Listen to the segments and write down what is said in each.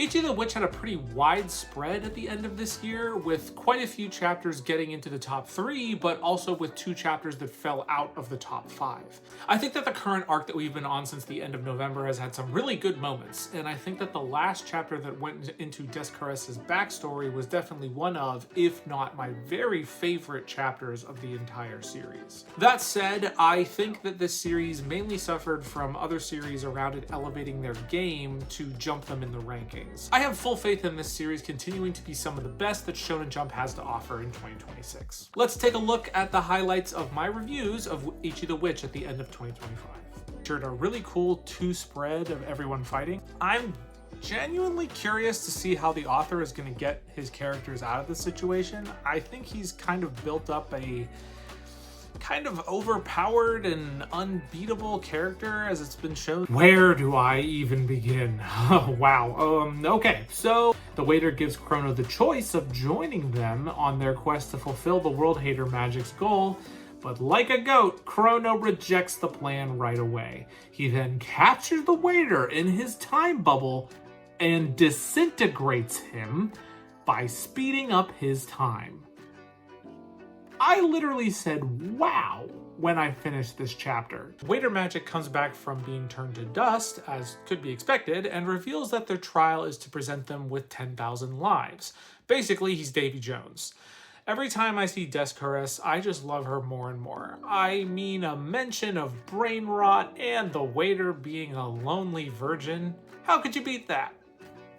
Ichi the Witch had a pretty wide spread at the end of this year, with quite a few chapters getting into the top 3, but also with 2 chapters that fell out of the top 5. I think that the current arc that we've been on since the end of November has had some really good moments, and I think that the last chapter that went into Descartes' backstory was definitely one of, if not my very favorite chapters of the entire series. That said, I think that this series mainly suffered from other series around it elevating their game to jump them in the rankings. I have full faith in this series continuing to be some of the best that Shonen Jump has to offer in 2026. Let's take a look at the highlights of my reviews of Ichi the Witch at the end of 2025. Featured a really cool 2 spread of everyone fighting. I'm genuinely curious to see how the author is going to get his characters out of the situation. I think he's kind of built up a kind of overpowered and unbeatable character, as it's been shown. Where do I even begin? Oh, wow. Okay, so the waiter gives Chrono the choice of joining them on their quest to fulfill the World Hater Magic's goal, but like a goat, Chrono rejects the plan right away. He then captures the waiter in his time bubble and disintegrates him by speeding up his time. I literally said, wow, when I finished this chapter. Waiter Magic comes back from being turned to dust, as could be expected, and reveals that their trial is to present them with 10,000 lives. Basically, he's Davy Jones. Every time I see Descartes, I just love her more and more. I mean, a mention of brain rot and the waiter being a lonely virgin. How could you beat that?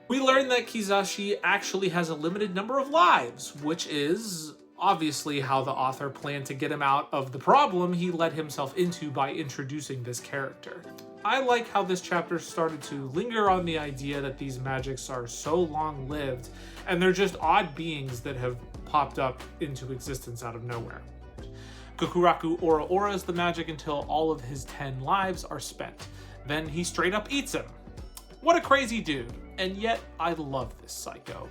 We learn that Kizashi actually has a limited number of lives, which is obviously how the author planned to get him out of the problem he let himself into by introducing this character. I like how this chapter started to linger on the idea that these magics are so long-lived, and they're just odd beings that have popped up into existence out of nowhere. Kokuraku Ora-Ora's the magic until all of his 10 lives are spent. Then he straight up eats him. What a crazy dude, and yet I love this psycho.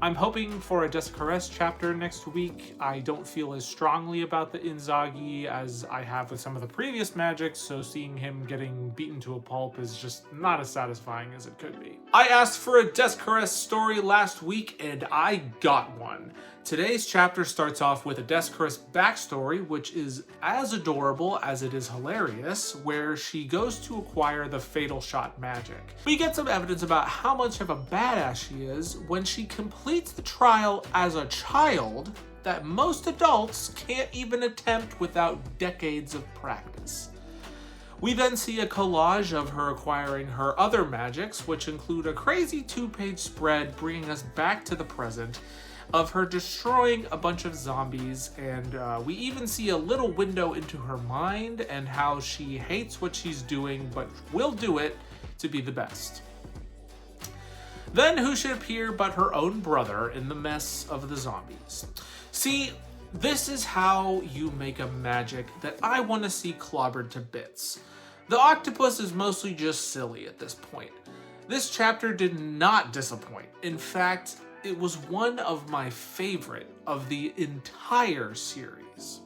I'm hoping for a Descartes chapter next week. I don't feel as strongly about the Inzaghi as I have with some of the previous magics, so seeing him getting beaten to a pulp is just not as satisfying as it could be. I asked for a Descartes story last week, and I got one. Today's chapter starts off with a Descartes backstory, which is as adorable as it is hilarious, where she goes to acquire the Fatal Shot magic. We get some evidence about how much of a badass she is when she completes the trial as a child that most adults can't even attempt without decades of practice. We then see a collage of her acquiring her other magics, which include a crazy 2-page spread bringing us back to the present, of her destroying a bunch of zombies, and we even see a little window into her mind and how she hates what she's doing but will do it to be the best. Then who should appear but her own brother in the mess of the zombies. See, this is how you make a magic that I want to see clobbered to bits. The octopus is mostly just silly at this point. This chapter did not disappoint. In fact, it was one of my favorite of the entire series.